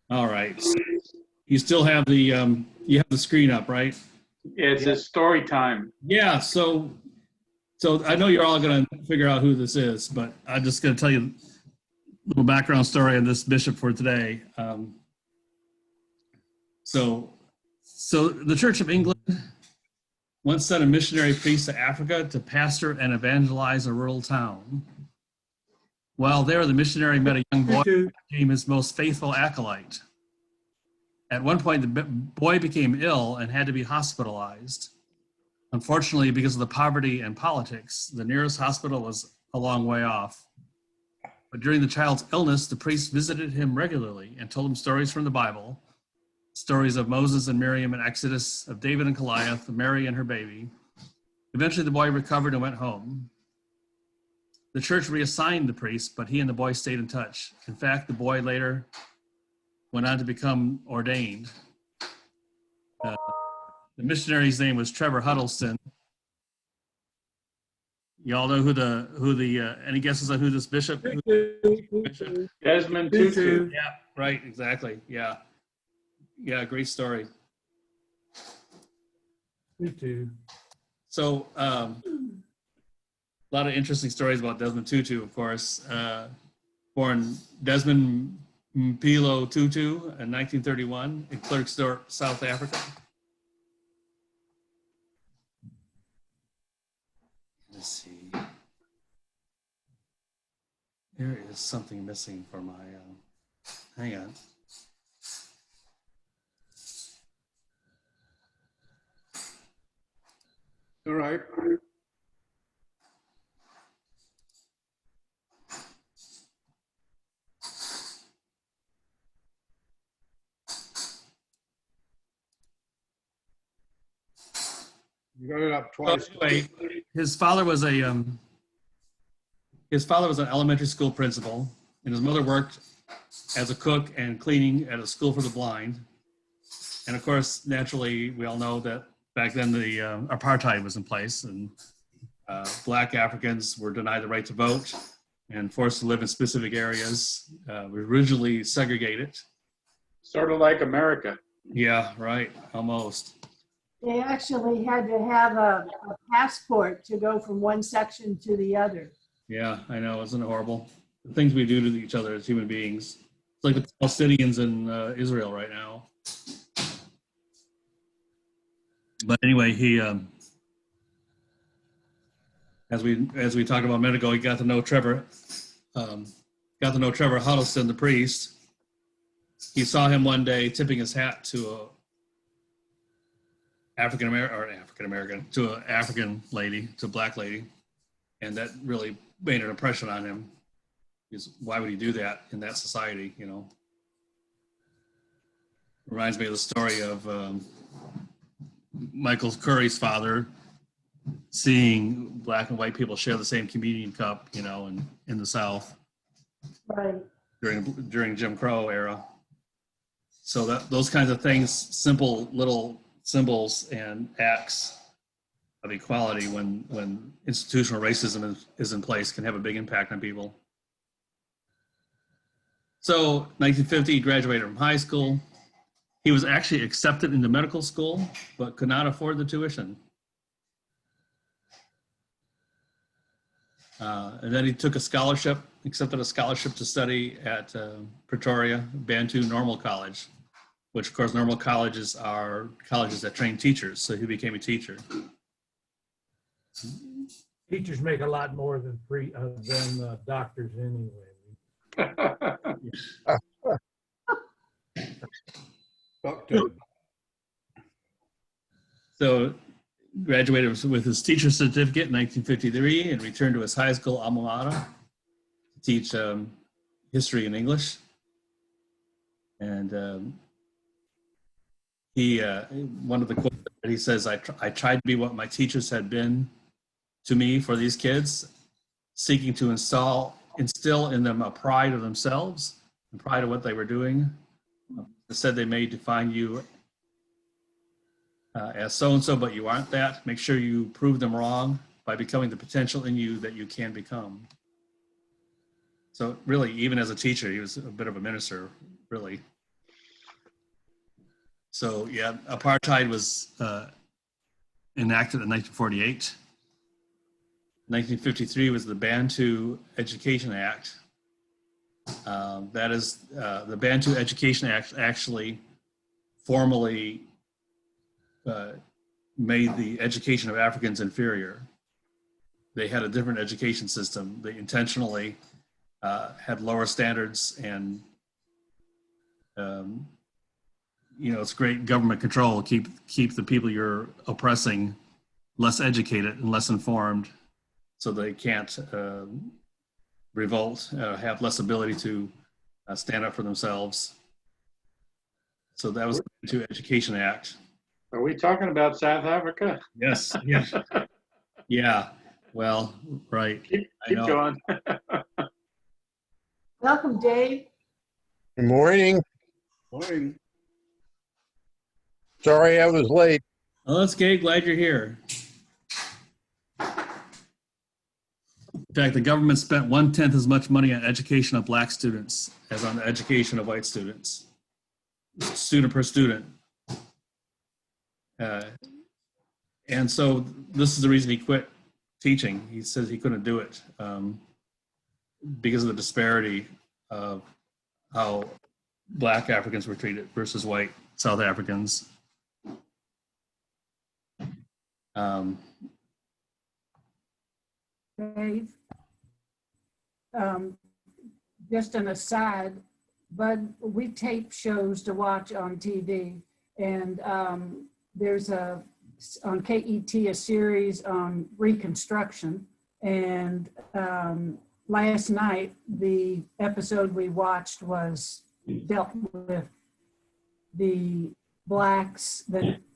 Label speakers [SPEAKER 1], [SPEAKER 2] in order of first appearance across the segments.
[SPEAKER 1] All right. So you still have the you have the screen up, right?
[SPEAKER 2] It's a story time.
[SPEAKER 1] Yeah. So I know you're all going to figure out who this is, but I'm just going to tell you a little background story on this bishop for today. So the Church of England once sent a missionary priest to Africa to pastor and evangelize a rural town. While there, the missionary met a young boy who became his most faithful acolyte. At one point, the boy became ill and had to be hospitalized. Unfortunately, because of the poverty and politics, the nearest hospital was a long way off. But during the child's illness, the priest visited him regularly and told him stories from the Bible, stories of Moses and Miriam in Exodus, of David and Goliath, of Mary and her baby. Eventually, the boy recovered and went home. The church reassigned the priest, but he and the boy stayed in touch. In fact, the boy later went on to become ordained. The missionary's name was Trevor Huddleston. You all know who the any guesses on who this bishop?
[SPEAKER 2] Desmond Tutu.
[SPEAKER 1] Yeah, right, exactly. Yeah, great story.
[SPEAKER 3] Tutu.
[SPEAKER 1] So a lot of interesting stories about Desmond Tutu, of course. Born Desmond Mpilo Tutu in 1931 in Klerksdorp, South Africa. Let's see. There is something missing for my, hang on.
[SPEAKER 3] All right. You got it up twice.
[SPEAKER 1] So anyway, his father was an elementary school principal, and his mother worked as a cook and cleaning at a school for the blind. And of course, naturally, we all know that back then the apartheid was in place, and Black Africans were denied the right to vote and forced to live in specific areas. We originally segregated.
[SPEAKER 2] Sort of like America.
[SPEAKER 1] Yeah, right, almost.
[SPEAKER 4] They actually had to have a passport to go from one section to the other.
[SPEAKER 1] Yeah, I know, isn't it horrible? The things we do to each other as human beings. It's like the Palestinians in Israel right now. But anyway, he, as we talked about a minute ago, he got to know Trevor Huddleston, the priest. He saw him one day tipping his hat to an African lady, to a black lady, and that really made an impression on him. Because why would he do that in that society? You know, reminds me of the story of Michael Curry's father seeing black and white people share the same communion cup, you know, in the South,
[SPEAKER 4] Right.
[SPEAKER 1] during Jim Crow era. So that those kinds of things, simple little symbols and acts of equality, when institutional racism is in place, can have a big impact on people. So 1950, he graduated from high school. He was actually accepted into medical school, but could not afford the tuition. And then he took accepted a scholarship to study at Pretoria Bantu Normal College, which of course normal colleges are colleges that train teachers. So he became a teacher.
[SPEAKER 3] Teachers make a lot more than doctors anyway.
[SPEAKER 1] So graduated with his teacher certificate in 1953 and returned to his high school alma mater to teach history and English. And one of the quotes that he says, I tried to be what my teachers had been to me for these kids, seeking to instill in them a pride of themselves and pride of what they were doing. Instead, they may define you as so-and-so, but you aren't that. Make sure you prove them wrong by becoming the potential in you that you can become. So really, even as a teacher, he was a bit of a minister, really. So yeah, apartheid was enacted in 1948. 1953 was the Bantu Education Act. That is, the Bantu Education Act actually formally made the education of Africans inferior. They had a different education system. They intentionally had lower standards, and it's great government control. Keep the people you're oppressing less educated and less informed, so they can't revolt, have less ability to stand up for themselves. So that was the Bantu Education Act.
[SPEAKER 2] Are we talking about South Africa?
[SPEAKER 1] Yes. Yeah. Yeah. Well, right.
[SPEAKER 2] Keep
[SPEAKER 1] I know.
[SPEAKER 2] going.
[SPEAKER 4] Welcome, Dave.
[SPEAKER 5] Good morning.
[SPEAKER 1] Morning.
[SPEAKER 5] Sorry I was late.
[SPEAKER 1] Oh, that's good. Glad you're here. In fact, the government spent 1/10 as much money on education of black students as on the education of white students, student per student. And so this is the reason he quit teaching. He says he couldn't do it because of the disparity of how black Africans were treated versus white South Africans.
[SPEAKER 4] Dave. Just an aside, but we tape shows to watch on TV, and there's on KET a series on Reconstruction, and last night the episode we watched dealt with the blacks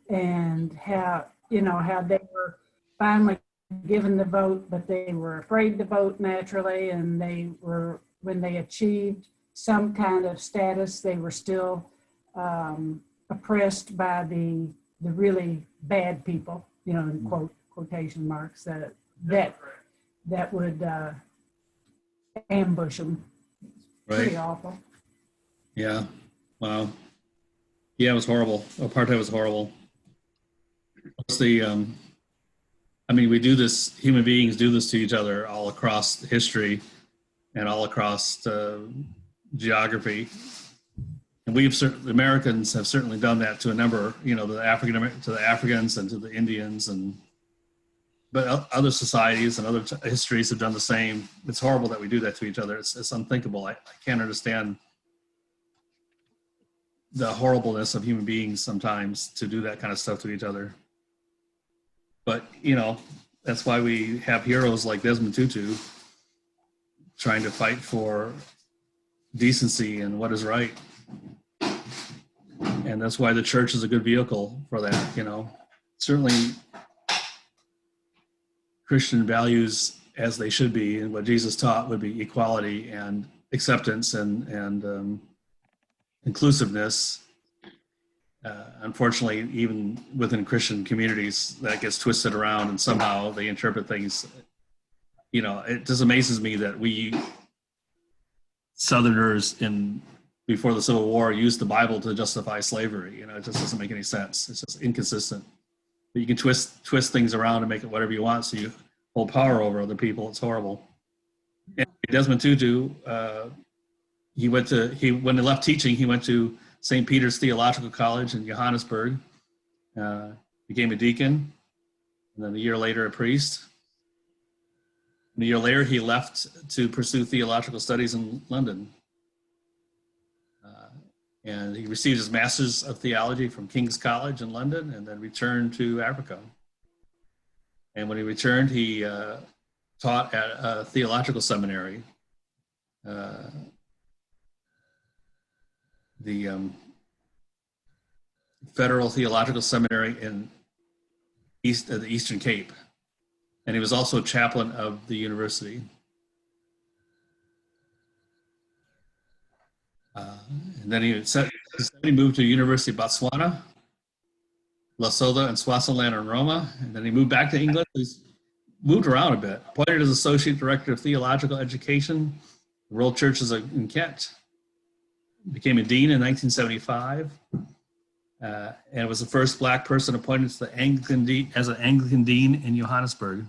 [SPEAKER 4] and how they were finally given the vote, but they were afraid to vote naturally, and when they achieved some kind of status, they were still oppressed by the really bad people, in quotation marks, that would ambush them. Pretty awful.
[SPEAKER 1] Yeah. Wow. Yeah, it was horrible. Apartheid was horrible. We do this, human beings do this to each other all across history and all across geography. And Americans have certainly done that to a number, to the Africans and to the Indians, but other societies and other histories have done the same. It's horrible that we do that to each other. It's unthinkable. I can't understand the horribleness of human beings sometimes to do that kind of stuff to each other. But, that's why we have heroes like Desmond Tutu trying to fight for decency and what is right. And that's why the church is a good vehicle for that, Certainly Christian values, as they should be, and what Jesus taught would be equality and acceptance and inclusiveness. Unfortunately, even within Christian communities, that gets twisted around, and somehow they interpret things. It just amazes me that we Southerners before the Civil War used the Bible to justify slavery. It just doesn't make any sense. It's just inconsistent. But you can twist things around and make it whatever you want, so you hold power over other people. It's horrible. And Desmond Tutu, when he left teaching, he went to St. Peter's Theological College in Johannesburg, became a deacon, and then a year later a priest. And a year later he left to pursue theological studies in London. And he received his Master's of Theology from King's College in London, and then returned to Africa. And when he returned, he taught at a theological seminary, the Federal Theological Seminary in the Eastern Cape. And he was also chaplain of the university. And then he moved to the University of Botswana, Lesotho, and Swaziland and Roma. And then he moved back to England. He's moved around a bit. Appointed as Associate Director of Theological Education, World Churches in Kent. Became a dean in 1975. And was the first black person appointed to the Anglican as an Anglican dean in Johannesburg.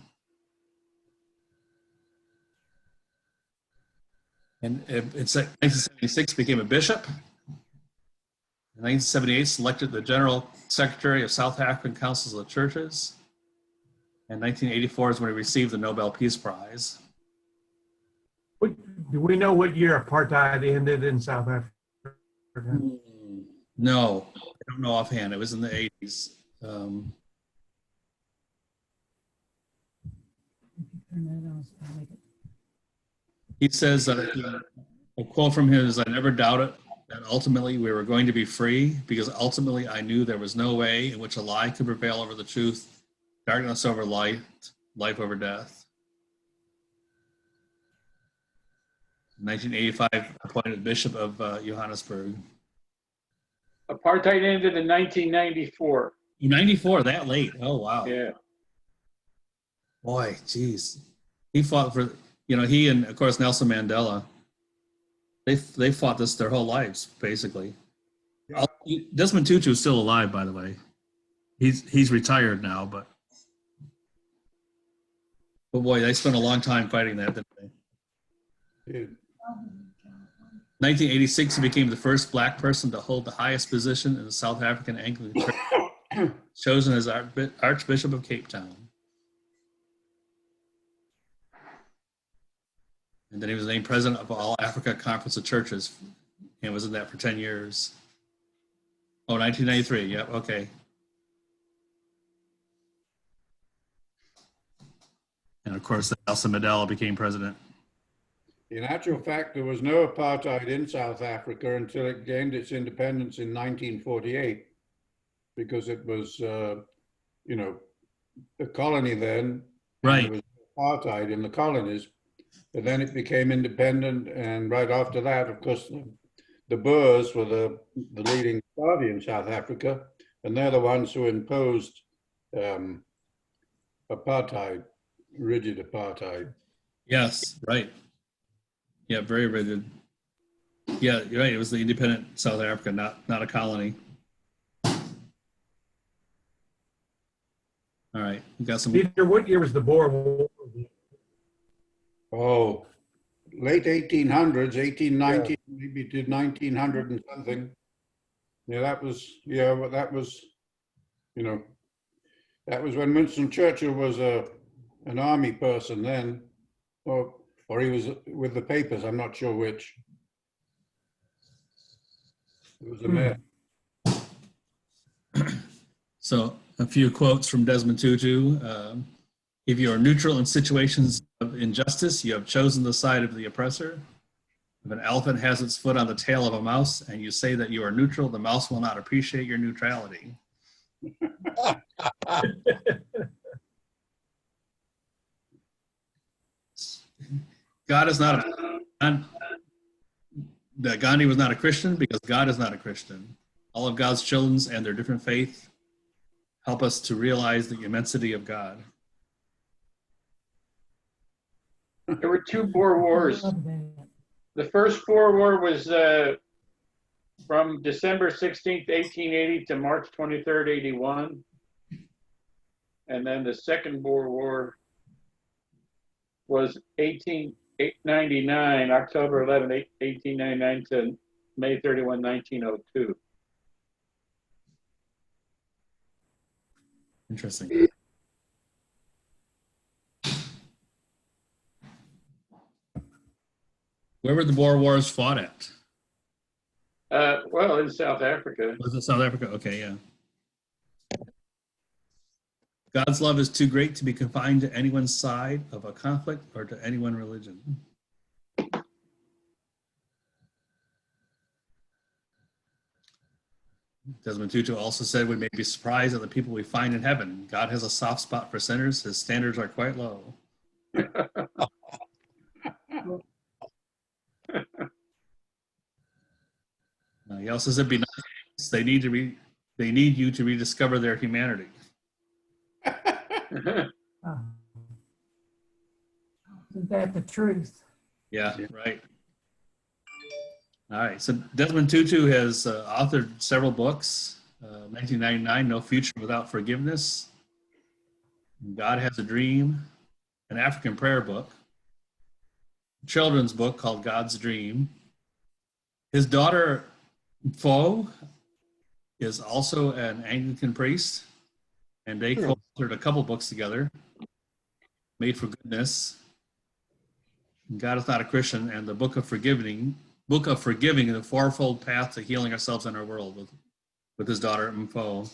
[SPEAKER 1] And in 1976 became a bishop. In 1978 selected the General Secretary of South African Councils of Churches. And 1984 is when he received the Nobel Peace Prize.
[SPEAKER 3] Do we know what year apartheid ended in South Africa?
[SPEAKER 1] No, I don't know offhand. It was in the 80s. He says, a quote from him is, "I never doubted that ultimately we were going to be free, because ultimately I knew there was no way in which a lie could prevail over the truth, darkness over light, life over death." 1985, appointed Bishop of Johannesburg.
[SPEAKER 2] Apartheid ended in 1994.
[SPEAKER 1] 94, that late. Oh, wow.
[SPEAKER 2] Yeah.
[SPEAKER 1] Boy, geez. He fought for, he and, of course, Nelson Mandela, they fought this their whole lives, basically.
[SPEAKER 3] Yeah.
[SPEAKER 1] Desmond Tutu is still alive, by the way. He's retired now, but boy, they spent a long time fighting that, didn't they?
[SPEAKER 5] Yeah.
[SPEAKER 1] 1986, he became the first black person to hold the highest position in the South African Anglican Church, chosen as Archbishop of Cape Town. And then he was named president of All Africa Conference of Churches, and was in that for 10 years. Oh, 1993, yep, okay. And of course, Nelson Mandela became president.
[SPEAKER 5] In actual fact, there was no apartheid in South Africa until it gained its independence in 1948, because it was, a colony then.
[SPEAKER 1] Right.
[SPEAKER 5] There was apartheid in the colonies, but then it became independent, and right after that, of course, the Boers were the leading party in South Africa, and they're the ones who imposed apartheid, rigid apartheid.
[SPEAKER 1] Yes, right. Yeah, very rigid. Yeah, you're right. It was the independent South Africa, not a colony. All right, we got some.
[SPEAKER 3] Peter, what year was the Boer War?
[SPEAKER 5] Oh, late 1800s, 1890, maybe to 1900 and something. Yeah, that was when Winston Churchill was an army person then, or he was with the papers, I'm not sure which. It was a mess.
[SPEAKER 1] So a few quotes from Desmond Tutu. If you are neutral in situations of injustice, you have chosen the side of the oppressor. If an elephant has its foot on the tail of a mouse and you say that you are neutral, the mouse will not appreciate your neutrality. God is not that Gandhi was not a Christian because God is not a Christian. All of God's children and their different faith help us to realize the immensity of God.
[SPEAKER 2] There were two Boer Wars. The first Boer War was from December 16th, 1880 to March 23rd, 81. And then the second Boer War was 1899, October 11, 1899 to May 31, 1902.
[SPEAKER 1] Interesting. Where were the Boer Wars fought at?
[SPEAKER 2] Well, in South Africa.
[SPEAKER 1] Was it South Africa? Okay, yeah. God's love is too great to be confined to anyone's side of a conflict or to any one religion. Desmond Tutu also said we may be surprised at the people we find in heaven. God has a soft spot for sinners. His standards are quite low. He also said, "Be nice. They need you to rediscover their humanity."
[SPEAKER 4] Isn't that the truth?
[SPEAKER 1] Yeah, right. All right. So Desmond Tutu has authored several books. 1999, No Future Without Forgiveness, God Has a Dream, an African prayer book, a children's book called God's Dream. His daughter, Fo, is also an Anglican priest, and they co-authored a couple books together, Made for Goodness, God Is Not a Christian, and the Book of Forgiving, the Fourfold Path to Healing Ourselves and Our World, with his daughter, Fo.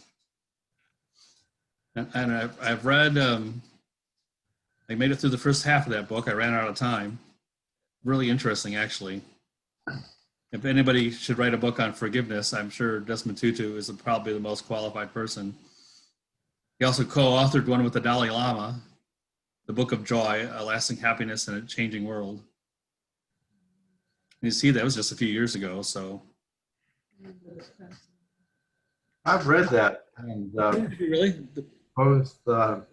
[SPEAKER 1] And I've read, I made it through the first half of that book. I ran out of time. Really interesting, actually. If anybody should write a book on forgiveness, I'm sure Desmond Tutu is probably the most qualified person. He also co-authored one with the Dalai Lama, The Book of Joy, A Lasting Happiness in a Changing World. And you see, that was just a few years ago, so.
[SPEAKER 6] I've read that, and
[SPEAKER 1] Really?
[SPEAKER 6] both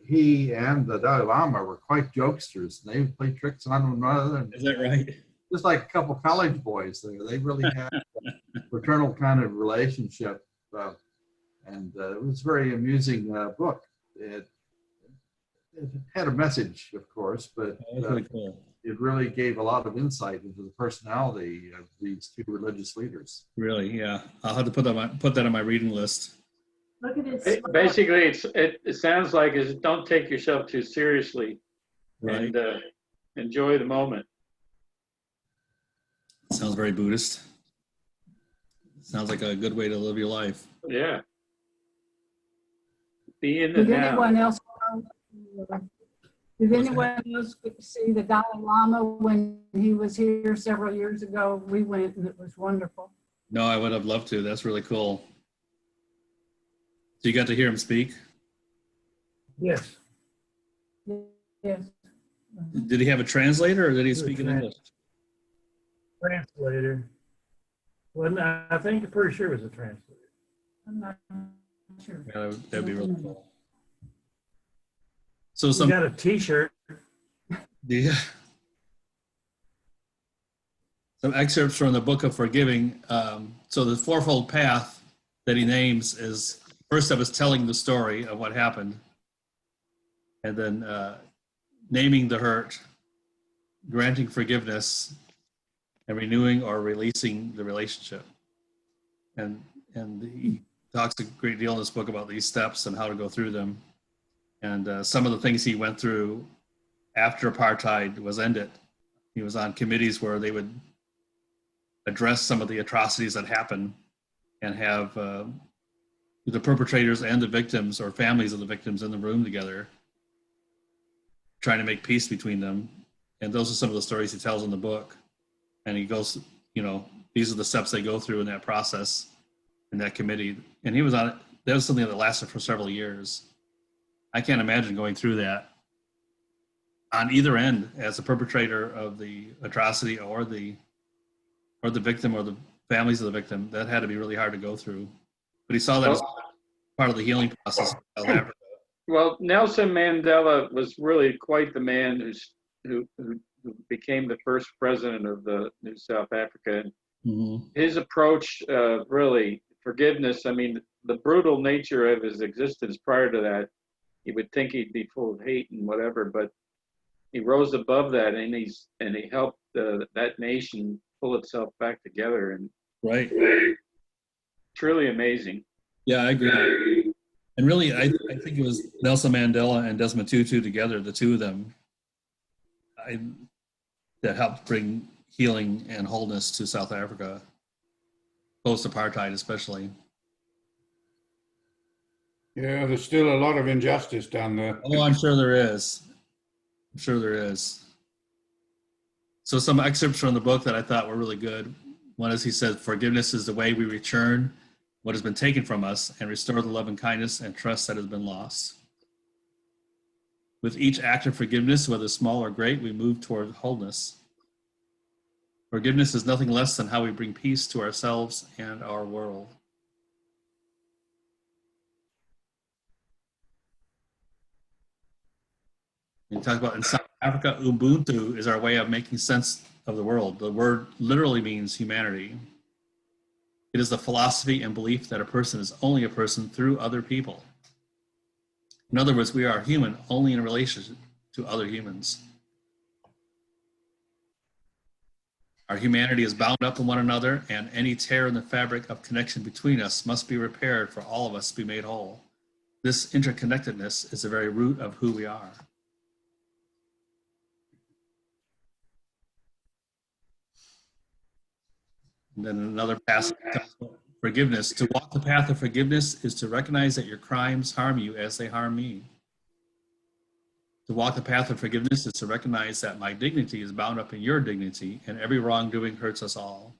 [SPEAKER 6] he and the Dalai Lama were quite jokesters. They would play tricks on one another, and
[SPEAKER 1] Is that right?
[SPEAKER 6] just like a couple college boys there. They really had a fraternal kind of relationship, and it was a very amusing book. It had a message, of course, but
[SPEAKER 1] That's really cool.
[SPEAKER 6] it really gave a lot of insight into the personality of these two religious leaders.
[SPEAKER 1] Really, yeah. I'll have to put that on my reading list.
[SPEAKER 4] Look at it.
[SPEAKER 2] Basically, it sounds like is don't take yourself too seriously,
[SPEAKER 1] Right.
[SPEAKER 2] and enjoy the moment.
[SPEAKER 1] Sounds very Buddhist. Sounds like a good way to live your life.
[SPEAKER 2] Yeah. Be in the
[SPEAKER 4] Did
[SPEAKER 2] now.
[SPEAKER 4] anyone else see the Dalai Lama when he was here several years ago? We went and it was wonderful.
[SPEAKER 1] No, I would have loved to. That's really cool. So you got to hear him speak?
[SPEAKER 3] Yes.
[SPEAKER 4] Yes.
[SPEAKER 1] Did he have a translator or did he speak in English?
[SPEAKER 3] Translator. Well, no, I think I'm pretty sure it was a translator.
[SPEAKER 4] I'm not sure.
[SPEAKER 1] Yeah, that'd be really cool. So
[SPEAKER 3] We got a T-shirt.
[SPEAKER 1] Some excerpts from the Book of Forgiving. So the fourfold path that he names is, first of us telling the story of what happened, and then naming the hurt, granting forgiveness, and renewing or releasing the relationship. And he talks a great deal in this book about these steps and how to go through them. And some of the things he went through after apartheid was ended. He was on committees where they would address some of the atrocities that happened and have the perpetrators and the victims or families of the victims in the room together, trying to make peace between them. And those are some of the stories he tells in the book. And he goes, these are the steps they go through in that process, in that committee. And he was on it. That was something that lasted for several years. I can't imagine going through that on either end as a perpetrator of the atrocity or the victim or the families of the victim. That had to be really hard to go through. But he saw that as part of the healing process in South Africa.
[SPEAKER 2] Well, Nelson Mandela was really quite the man who became the first president of the New South Africa. And his approach, really, forgiveness, I mean, the brutal nature of his existence prior to that, you would think he'd be full of hate and whatever, but he rose above that, and he helped that nation pull itself back together, and
[SPEAKER 1] Right.
[SPEAKER 2] truly amazing.
[SPEAKER 1] Yeah, I agree. And really, I think it was Nelson Mandela and Desmond Tutu together, the two of them, that helped bring healing and wholeness to South Africa, post-apartheid especially.
[SPEAKER 5] Yeah, there's still a lot of injustice down there.
[SPEAKER 1] Oh, I'm sure there is. I'm sure there is. So some excerpts from the book that I thought were really good. One is he said, forgiveness is the way we return what has been taken from us and restore the love and kindness and trust that has been lost. With each act of forgiveness, whether small or great, we move toward wholeness. Forgiveness is nothing less than how we bring peace to ourselves and our world. You talk about in South Africa, Ubuntu is our way of making sense of the world. The word literally means humanity. It is the philosophy and belief that a person is only a person through other people. In other words, we are human only in relation to other humans. Our humanity is bound up in one another, and any tear in the fabric of connection between us must be repaired for all of us to be made whole. This interconnectedness is the very root of who we are. And then another passage, forgiveness. To walk the path of forgiveness is to recognize that your crimes harm you as they harm me. To walk the path of forgiveness is to recognize that my dignity is bound up in your dignity, and every wrongdoing hurts us all.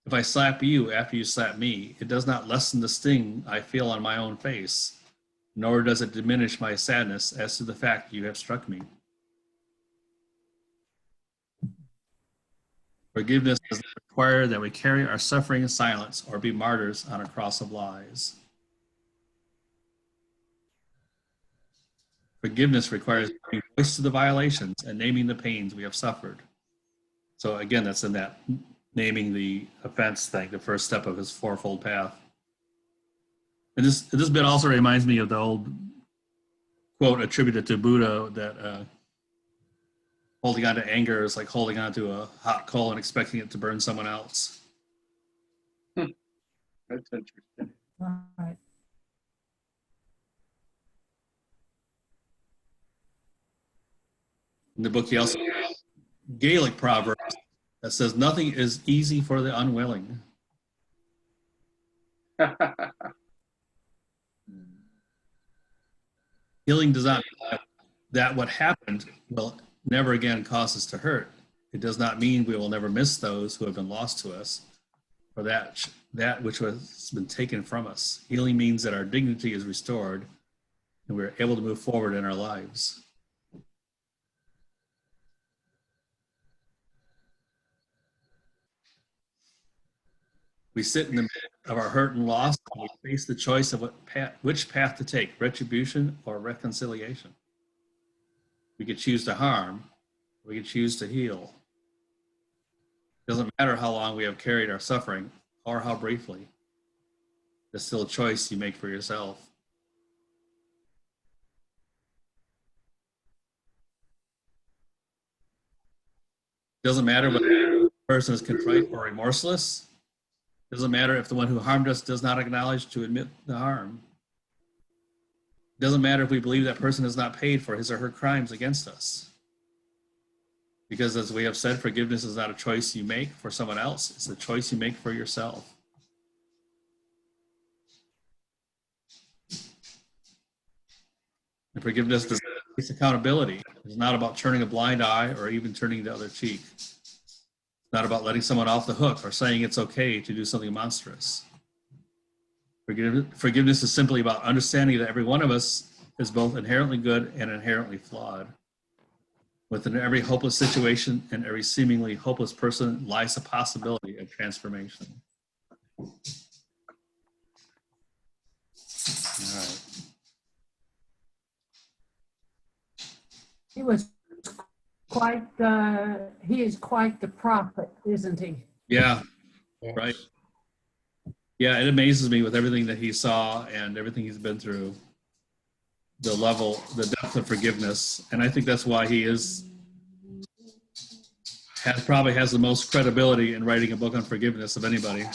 [SPEAKER 1] If I slap you after you slap me, it does not lessen the sting I feel on my own face, nor does it diminish my sadness as to the fact you have struck me. Forgiveness does not require that we carry our suffering in silence or be martyrs on a cross of lies. Forgiveness requires giving voice to the violations and naming the pains we have suffered. So again, that's in that naming the offense thing, the first step of his fourfold path. And this bit also reminds me of the old quote attributed to Buddha that holding on to anger is like holding on to a hot coal and expecting it to burn someone else.
[SPEAKER 2] That's interesting.
[SPEAKER 4] Right.
[SPEAKER 1] In the book, he also Gaelic proverb that says, "Nothing is easy for the unwilling." Healing does not mean that what happened will never again cause us to hurt. It does not mean we will never miss those who have been lost to us, or that which has been taken from us. Healing means that our dignity is restored and we're able to move forward in our lives. We sit in the midst of our hurt and loss, and we face the choice of which path to take, retribution or reconciliation. We could choose to harm, we could choose to heal. It doesn't matter how long we have carried our suffering or how briefly. There's still a choice you make for yourself. It doesn't matter whether the person is contrite or remorseless. It doesn't matter if the one who harmed us does not acknowledge to admit the harm. It doesn't matter if we believe that person is not paid for his or her crimes against us. Because as we have said, forgiveness is not a choice you make for someone else. It's a choice you make for yourself. And forgiveness does not face accountability. It's not about turning a blind eye or even turning the other cheek. It's not about letting someone off the hook or saying it's okay to do something monstrous. Forgiveness is simply about understanding that every one of us is both inherently good and inherently flawed. Within every hopeless situation and every seemingly hopeless person lies a possibility of transformation. All right.
[SPEAKER 4] He is quite the prophet, isn't he?
[SPEAKER 1] Yeah, right. Yeah, it amazes me with everything that he saw and everything he's been through, the depth of forgiveness. And I think that's why he probably has the most credibility in writing a book on forgiveness of anybody.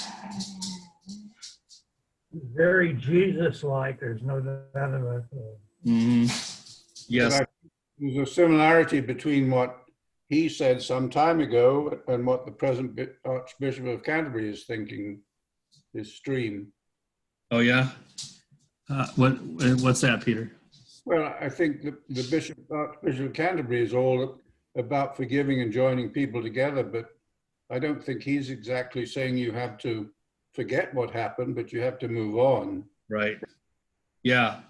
[SPEAKER 3] Very Jesus-like, there's no doubt about that.
[SPEAKER 1] Mm-hmm. Yes.
[SPEAKER 5] There's a similarity between what he said some time ago and what the present Archbishop of Canterbury is thinking, his stream.
[SPEAKER 1] Oh, yeah? What's that, Peter?
[SPEAKER 5] Well, I think the Archbishop of Canterbury is all about forgiving and joining people together, but I don't think he's exactly saying you have to forget what happened, but you have to move on.
[SPEAKER 1] Right. Yeah.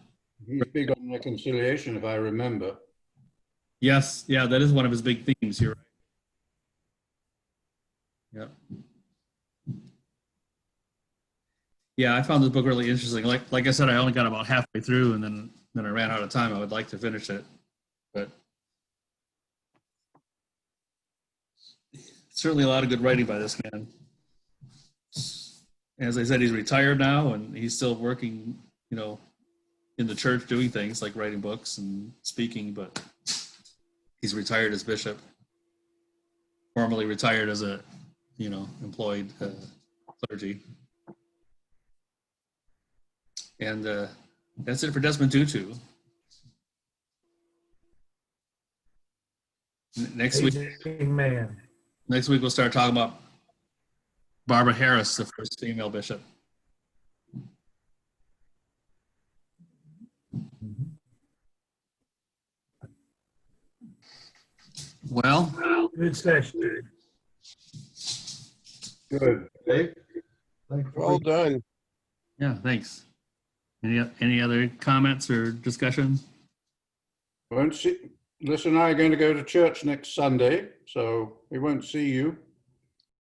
[SPEAKER 5] He's big on reconciliation, if I remember.
[SPEAKER 1] Yes. Yeah, that is one of his big themes. You're right. Yeah. Yeah, I found this book really interesting. Like I said, I only got about halfway through, and then I ran out of time. I would like to finish it, but certainly a lot of good writing by this man. As I said, he's retired now, and he's still working, you know, in the church doing things like writing books and speaking, but he's retired as bishop, formerly retired as a, you know, employed clergy. And that's it for Desmond Tutu. Next week,
[SPEAKER 3] Amazing man.
[SPEAKER 1] next week we'll start talking about Barbara Harris, the first female bishop. Well,
[SPEAKER 3] Good session.
[SPEAKER 5] Good.
[SPEAKER 6] Dave? Thanks for
[SPEAKER 7] Well done.
[SPEAKER 1] yeah, thanks. Any other comments or discussion?
[SPEAKER 5] Won't see, Liz and I are going to go to church next Sunday, so we won't see you.